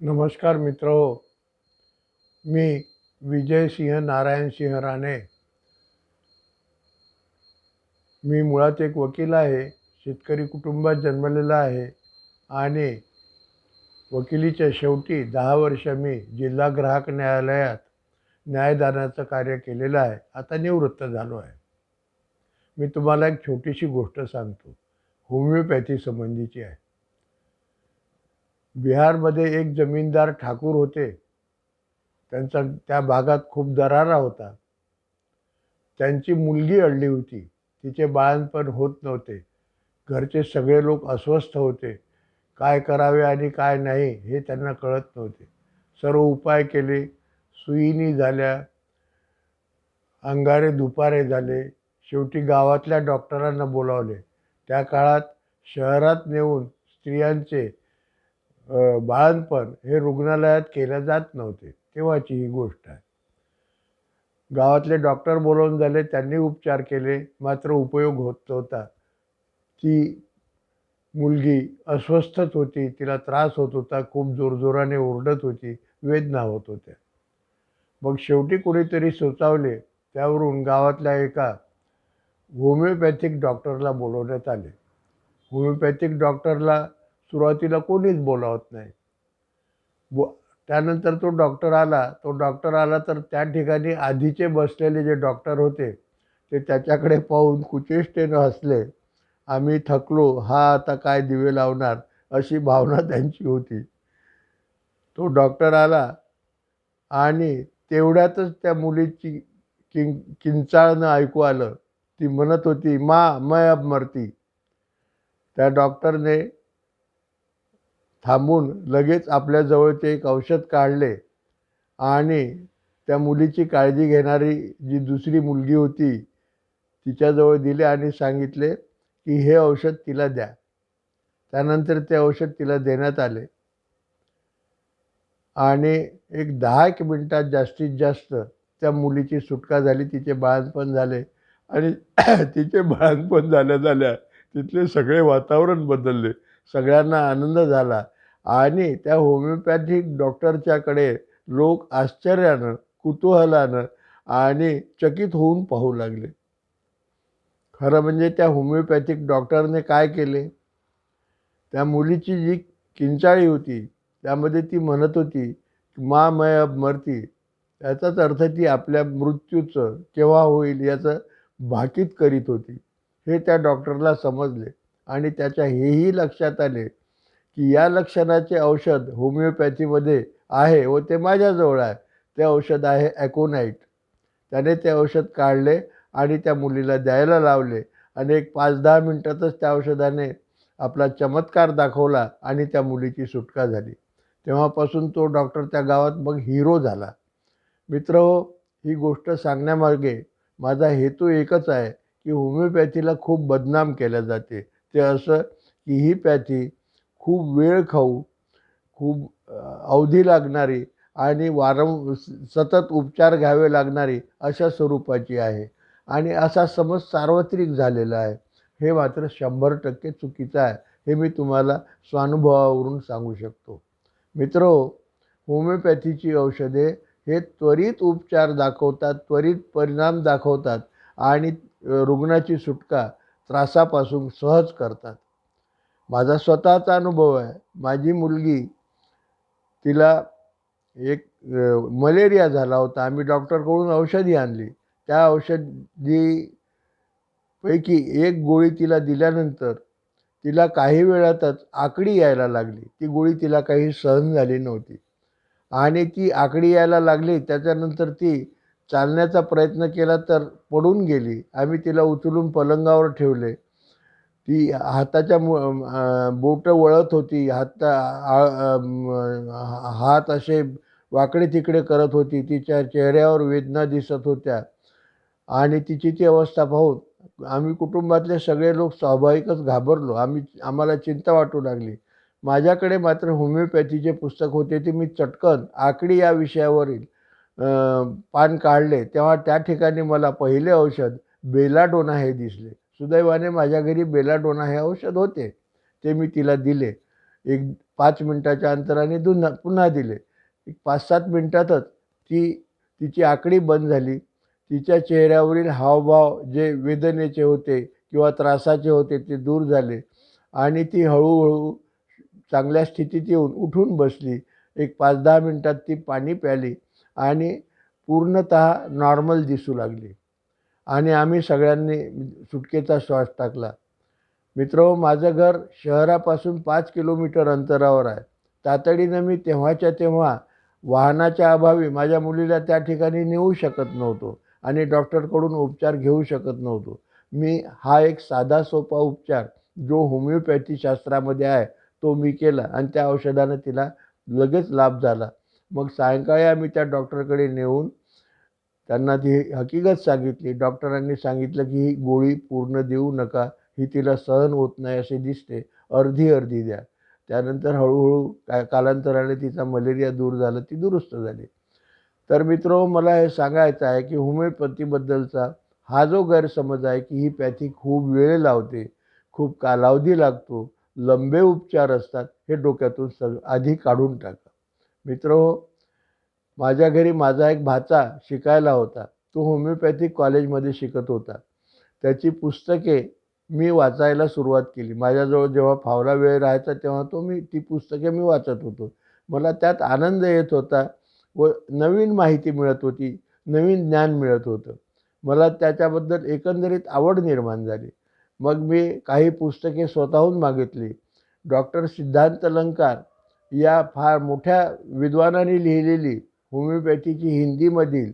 नमस्कार मित्रहो. मी विजय सिंह नारायण सिंह राणे. मी मुळात एक वकील आहे. शेतकरी कुटुंबात जन्मलेला आहे आणि वकिलीच्या शेवटी 10 वर्ष मी जिल्हा ग्राहक न्यायालयात न्यायदानाचं कार्य केलेलं आहे. आता निवृत्त झालो आहे. मी तुम्हाला एक छोटीशी गोष्ट सांगतो. होमिओपॅथी संबंधीची आहे. बिहारमध्ये एक जमीनदार ठाकूर होते. त्यांचा त्या भागात खूप दरारा होता. त्यांची मुलगी अडली होती. तिचे बाळंतपण होत नव्हते. घरचे सगळे लोक अस्वस्थ होते. काय करावे आणि काय नाही हे त्यांना कळत नव्हते. सर्व उपाय केले. सुईणी झाल्या, अंगारे दुपारे झाले. शेवटी गावातल्या डॉक्टरांना बोलावले. त्या काळात शहरात नेऊन स्त्रियांचे बाळंतपण हे रुग्णालयात केले जात नव्हते. तेव्हाची ही गोष्ट आहे. गावातले डॉक्टर बोलावून झाले. त्यांनी उपचार केले, मात्र उपयोग होत नव्हता. ती मुलगी अस्वस्थच होती. तिला त्रास होत होता. खूप जोरजोराने ओरडत होती. वेदना होत होत्या. मग शेवटी कोणीतरी सुचवले. त्यावरून गावातल्या एका होमिओपॅथिक डॉक्टरला बोलवण्यात आले. होमिओपॅथिक डॉक्टरला सुरुवातीला कोणीच बोलावत नाही. त्यानंतर तो डॉक्टर आला तर त्या ठिकाणी आधीचे बसलेले जे डॉक्टर होते ते त्याच्याकडे पाहून कुचेष्टेनं हसले. आम्ही थकलो, हा आता काय दिवे लावणार, अशी भावना त्यांची होती. तो डॉक्टर आला आणि तेवढ्यातच त्या मुलीची किंचाळणं ऐकू आलं. ती म्हणत होती, माँ मैं अब मरती. त्या डॉक्टरने थांबून लगेच आपल्याजवळचे एक औषध काढले आणि त्या मुलीची काळजी घेणारी जी दुसरी मुलगी होती तिच्याजवळ दिले आणि सांगितले की हे औषध तिला द्या. त्यानंतर ते औषध तिला देण्यात आले आणि एक 10 मिनिटात जास्तीत जास्त त्या मुलीची सुटका झाली. तिचे बाळंतपण झाले आणि तिचे बाळंतपण झाल्या तिथले सगळे वातावरण बदलले. सगळ्यांना आनंद झाला आणि त्या होमिओपॅथिक डॉक्टरच्याकडे लोक आश्चर्यानं, कुतूहलानं आणि चकित होऊन पाहू लागले. खरं म्हणजे त्या होमिओपॅथिक डॉक्टरने काय केले, त्या मुलीची जी किंचाळी होती त्यामध्ये ती म्हणत होती, माँ मैं अब मरती. याचाच अर्थ ती आपल्या मृत्यूचं केव्हा होईल याचं भाकीत करीत होती. हे त्या डॉक्टरला समजले आणि त्याच्या हेही लक्षात आले की या लक्षणाचे औषध होमिओपॅथीमध्ये आहे व ते माझ्याजवळ आहे. ते औषध आहे ॲकोनाईट. त्याने ते औषध काढले आणि त्या मुलीला द्यायला लावले आणि एक 5-10 मिनिटातच त्या औषधाने आपला चमत्कार दाखवला आणि त्या मुलीची सुटका झाली. तेव्हापासून तो डॉक्टर त्या गावात मग हिरो झाला. मित्रहो, ही गोष्ट सांगण्यामागे माझा हेतू एकच आहे की होमिओपॅथीला खूप बदनाम केल्या जाते. ते असं की ही पॅथी खूप वेळ खाऊ, खूप अवधी लागणारी आणि सतत उपचार घ्यावे लागणारी अशा स्वरूपाची आहे आणि असा समज सार्वत्रिक झालेला आहे. हे मात्र 100% चुकीचं आहे. हे मी तुम्हाला स्वानुभवावरून सांगू शकतो. मित्रहो, होमिओपॅथीची औषधे हे त्वरित उपचार दाखवतात, त्वरित परिणाम दाखवतात आणि रुग्णाची सुटका त्रासापासून सहज करतात. माझा स्वतःचा अनुभव आहे. माझी मुलगी, तिला एक मलेरिया झाला होता. आम्ही डॉक्टरकडून औषधी आणली. त्या औषधीपैकी एक गोळी तिला दिल्यानंतर तिला काही वेळातच आकडी यायला लागली. ती गोळी तिला काही सहन झाली नव्हती आणि ती आकडी यायला लागली. त्याच्यानंतर ती चालण्याचा प्रयत्न केला तर पडून गेली. आम्ही तिला उचलून पलंगावर ठेवले. ती हाताच्या बोटं वळत होती. हात असे वाकडे तिकडे करत होती. तिच्या चेहऱ्यावर वेदना दिसत होत्या आणि तिची ती अवस्था पाहून आम्ही कुटुंबातले सगळे लोक स्वाभाविकच घाबरलो. आम्हाला चिंता वाटू लागली. माझ्याकडे मात्र होमिओपॅथीचे पुस्तक होते. ते मी चटकन आकडी या विषयावरील पान काढले. तेव्हा त्या ठिकाणी मला पहिले औषध बेलाडोना हे दिसले. सुदैवाने माझ्या घरी बेलाडोना हे औषध होते. ते मी तिला दिले. एक 5 मिनिटाच्या अंतराने पुन्हा दिले. एक 5-7 मिनिटातच तिची आकडी बंद झाली. तिच्या चेहऱ्यावरील हावभाव जे वेदनेचे होते किंवा त्रासाचे होते ते दूर झाले आणि ती हळूहळू चांगल्या स्थितीत येऊन उठून बसली. एक 5-10 मिनिटात ती पाणी प्यायली आणि पूर्णतः नॉर्मल दिसू लागली आणि आम्ही सगळ्यांनी सुटकेचा श्वास टाकला. मित्रहो, माझं घर शहरापासून 5 किलोमीटर अंतरावर आहे. तातडीनं मी तेव्हाच्या तेव्हा वाहनाच्या अभावी माझ्या मुलीला त्या ठिकाणी नेऊ शकत नव्हतो आणि डॉक्टरकडून उपचार घेऊ शकत नव्हतो. मी हा एक साधा सोपा उपचार जो होमिओपॅथी शास्त्रामध्ये आहे तो मी केला आणि त्या औषधानं तिला लगेच लाभ झाला. मग सायंकाळी आम्ही त्या डॉक्टरकडे नेऊन त्यांना ती हकीकत सांगितली. डॉक्टरांनी सांगितलं की ही गोळी पूर्ण देऊ नका, ही तिला सहन होत नाही असे दिसते, अर्धी द्या. त्यानंतर हळूहळू कालांतराने तिचा मलेरिया दूर झाला, ती दुरुस्त झाली. तर मित्रहो, मला हे सांगायचं आहे की होमिओपॅथीबद्दलचा हा जो गैरसमज आहे की ही पॅथी खूप वेळ लावते, खूप कालावधी लागतो, लंबे उपचार असतात, हे डोक्यातून आधी काढून टाका. मित्रहो, माझ्या घरी माझा एक भाचा शिकायला होता. तो होमिओपॅथिक कॉलेजमध्ये शिकत होता. त्याची पुस्तके मी वाचायला सुरुवात केली. माझ्याजवळ जेव्हा फावला वेळ राहायचा तेव्हा ती पुस्तके मी वाचत होतो. मला त्यात आनंद येत होता व नवीन माहिती मिळत होती, नवीन ज्ञान मिळत होतं. मला त्याच्याबद्दल एकंदरीत आवड निर्माण झाली. मग मी काही पुस्तके स्वतःहून मागितली. डॉक्टर सिद्धांत अलंकार या फार मोठ्या विद्वानांनी लिहिलेली होमिओपॅथीची हिंदीमधील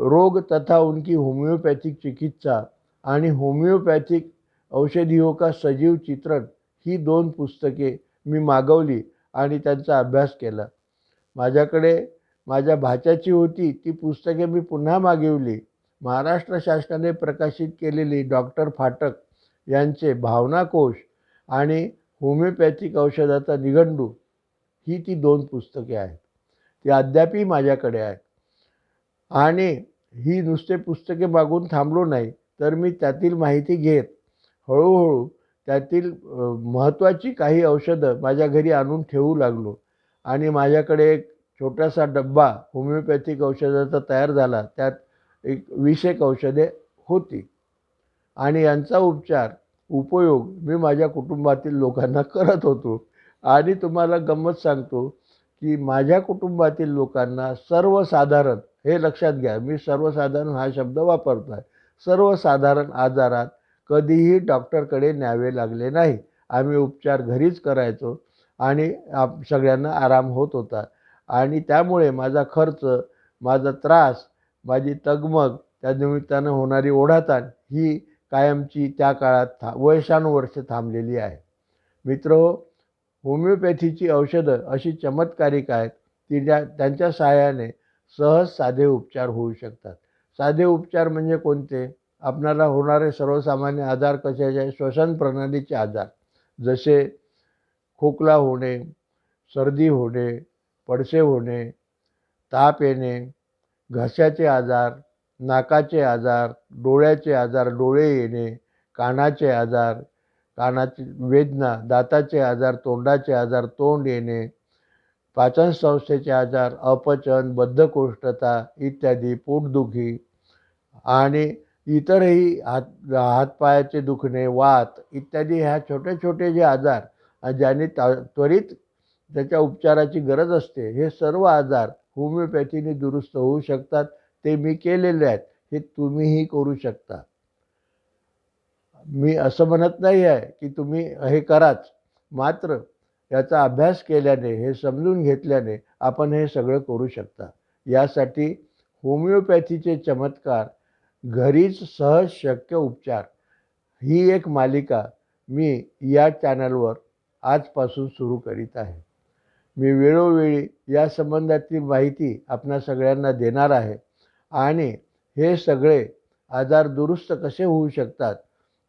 रोग तथा उनकी होमिओपैथिक चिकित्सा आणि होमिओपॅथिक औषधियों का सजीव चित्रण ही 2 पुस्तके मी मागवली आणि त्यांचा अभ्यास केला. माझ्याकडे माझ्या भाच्याची होती ती पुस्तके मी पुन्हा मागवली. महाराष्ट्र शासनाने प्रकाशित केलेली डॉक्टर फाटक यांचे भावनाकोश आणि होमिओपॅथिक औषधाचा निघंटू ही ती 2 पुस्तके आहेत. ती अद्यापही माझ्याकडे आहेत. आणि ही नुसते पुस्तके मागून थांबलो नाही, तर मी त्यातील माहिती घेत हळूहळू त्यातील महत्त्वाची काही औषधं माझ्या घरी आणून ठेवू लागलो आणि माझ्याकडे एक छोटासा डब्बा होमिओपॅथिक औषधाचा तयार झाला. त्यात एक 20 एक औषधे होती आणि यांचा उपयोग मी माझ्या कुटुंबातील लोकांना करत होतो. आणि तुम्हाला गंमत सांगतो की माझ्या कुटुंबातील लोकांना सर्वसाधारण, हे लक्षात घ्या, मी सर्वसाधारण हा शब्द वापरतो आहे, सर्वसाधारण आजारात कधीही डॉक्टरकडे न्यावे लागले नाही. आम्ही उपचार घरीच करायचो आणि सगळ्यांना आराम होत होता आणि त्यामुळे माझा खर्च, माझा त्रास, माझी तगमग, त्या निमित्तानं होणारी ओढाताण ही कायमची त्या काळात वर्षानुवर्षे थांबलेली आहे. मित्रहो, होमिओपॅथीची औषधं अशी चमत्कारिक आहेत की त्यांच्या सहाय्याने सहज साधे उपचार होऊ शकतात. साधे उपचार म्हणजे कोणते? आपणाला होणारे सर्वसामान्य आजार कशाचे आहे? श्वसन प्रणालीचे आजार, जसे खोकला होणे, सर्दी होणे, पडसे होणे, ताप येणे, घशाचे आजार, नाकाचे आजार, डोळ्याचे आजार, डोळे येणे, कानाचे आजार, कानाची वेदना, दाताचे आजार, तोंडाचे आजार, तोंड येणे, पाचनसंस्थेचे आजार, अपचन, बद्धकोष्ठता इत्यादी, पोटदुखी आणि इतरही हातपायाचे दुखणे, वात इत्यादी ह्या छोटे-छोटे जे आजार ज्याने त्वरित त्याच्या उपचाराची गरज असते, हे सर्व आजार होमिओपॅथीने दुरुस्त होऊ शकतात. ते मी केलेले आहेत. हे तुम्हीही करू शकता. मी असं म्हणत नाही आहे की तुम्ही हे कराच. मात्र याचा अभ्यास केल्याने, हे समजून घेतल्याने आपण हे सगळं करू शकता. यासाठी होमिओपॅथीचे चमत्कार, घरीच सहज शक्य उपचार ही एक मालिका मी या चॅनलवर आजपासून सुरू करीत आहे. मी वेळोवेळी या संबंधातील माहिती आपणा सगळ्यांना देणार आहे आणि हे सगळे आजार दुरुस्त कसे होऊ शकतात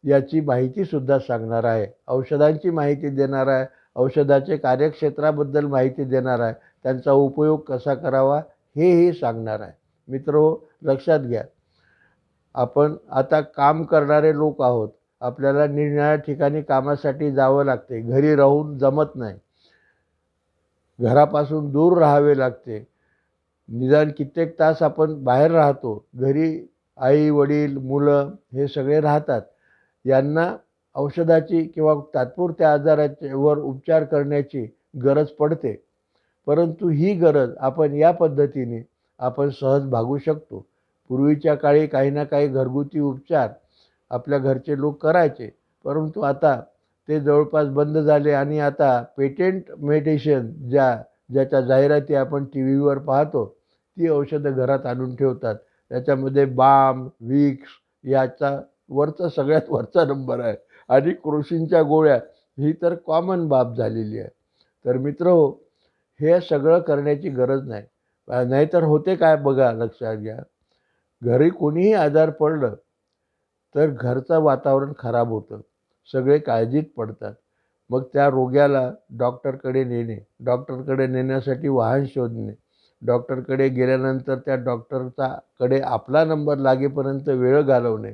याची माहितीसुद्धा सांगणार आहे. औषधांची माहिती देणार आहे. औषधाचे कार्यक्षेत्राबद्दल माहिती देणार आहे. त्यांचा उपयोग कसा करावा हेही सांगणार आहे. मित्रहो, लक्षात घ्या, आपण आता काम करणारे लोक आहोत आपल्याला निरनिराळ्या ठिकाणी कामासाठी जावं लागते, घरी राहून जमत नाही, घरापासून दूर राहावे लागते, निदान कित्येक तास आपण बाहेर राहतो, घरी आई वडील मुलं हे सगळे राहतात, यांना औषधाची किंवा तात्पुरत्या आजारावर उपचार करण्याची गरज पडते. परंतु ही गरज आपण या पद्धतीने आपण सहज भागू शकतो. पूर्वीच्या काळी काही ना काही घरगुती उपचार आपल्या घरचे लोक करायचे, परंतु आता ते जवळपास बंद झाले आणि आता पेटेंट मेडिसिन ज्याच्या जाहिराती आपण टी व्हीवर पाहतो, ती औषधं घरात आणून ठेवतात. त्याच्यामध्ये बाम, विक्स याचा सगळ्यात वरचा नंबर आहे आणि क्रोसिनच्या गोळ्या ही तर कॉमन बाब झालेली आहे. तर मित्रहो, हे सगळं करण्याची गरज नाही. नाहीतर होते काय बघा, लक्षात घ्या. घरी कोणीही आजार पडलं तर घरचं वातावरण खराब होतं. सगळे काळजीत पडतात. मग त्या रोग्याला डॉक्टरकडे नेणे, डॉक्टरकडे नेण्यासाठी वाहन शोधणे, डॉक्टरकडे गेल्यानंतर त्या कडे आपला नंबर लागेपर्यंत वेळ घालवणे.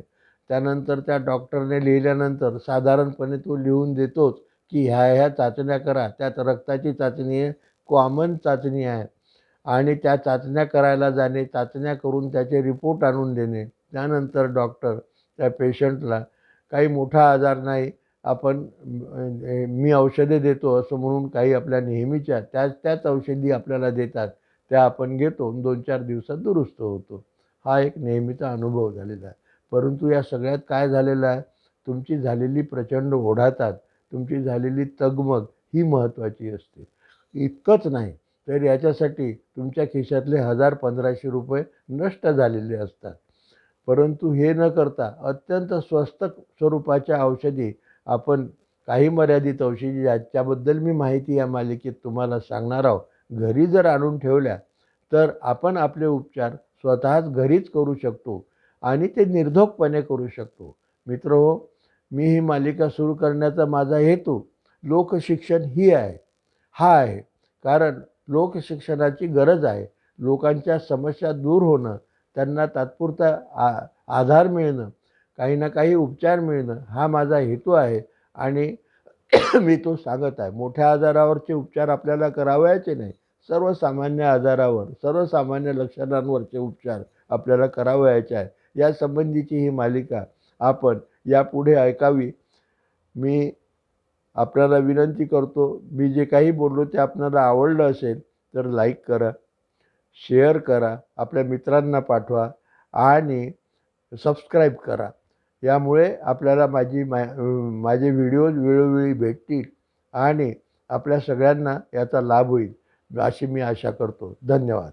त्यानंतर त्या डॉक्टरने लिहिल्यानंतर साधारणपणे तो लिहून देतोच, की ह्या चाचण्या करा. त्यात रक्ताची चाचणी आहे, कॉमन चाचणी आहे आणि त्या चाचण्या करायला जाणे, चाचण्या करून त्याचे रिपोर्ट आणून देणे. त्यानंतर डॉक्टर त्या पेशंटला काही मोठा आजार नाही, आपण मी औषधे देतो असं म्हणून काही आपल्या नेहमीच्या त्याच औषधी आपल्याला देतात. त्या आपण घेतो, 2-4 दिवसात दुरुस्त होतो. हा एक नेहमीचा अनुभव झालेला आहे. परंतु या सगळ्यात काय झालेलं आहे, तुमची झालेली प्रचंड ओढाताण, तुमची झालेली तगमग ही महत्त्वाची असते. इतकंच नाही तर याच्यासाठी तुमच्या खिशातले 1000-1500 नष्ट झालेले असतात. परंतु हे न करता अत्यंत स्वस्त स्वरूपाच्या औषधी आपण काही मर्यादित औषधी ज्याच्याबद्दल मी माहिती या मालिकेत तुम्हाला सांगणार आहोत, घरी जर आणून ठेवल्या तर आपण आपले उपचार स्वतःच घरीच करू शकतो आणि ते निर्धोकपणे करू शकतो. मित्रहो, मी ही मालिका सुरू करण्याचा माझा हेतू लोकशिक्षण हा आहे. कारण लोकशिक्षणाची गरज आहे. लोकांच्या समस्या दूर होणं, त्यांना तात्पुरता आधार मिळणं, काही ना काही उपचार मिळणं हा माझा हेतू आहे आणि मी तो सांगत आहे. मोठ्या आजारावरचे उपचार आपल्याला करावयाचे नाही. सर्वसामान्य आजारावर, सर्वसामान्य लक्षणांवरचे उपचार आपल्याला करावयाचे आहे. यासंबंधीची ही मालिका आपण यापुढे ऐकावी. मी आपल्याला विनंती करतो, मी जे काही बोललो ते आपल्याला आवडलं असेल तर लाईक करा, शेअर करा, आपल्या मित्रांना पाठवा आणि सबस्क्राईब करा. यामुळे आपल्याला माझे व्हिडिओज वेळोवेळी भेटतील आणि आपल्या सगळ्यांना याचा लाभ होईल, अशी मी आशा करतो. धन्यवाद.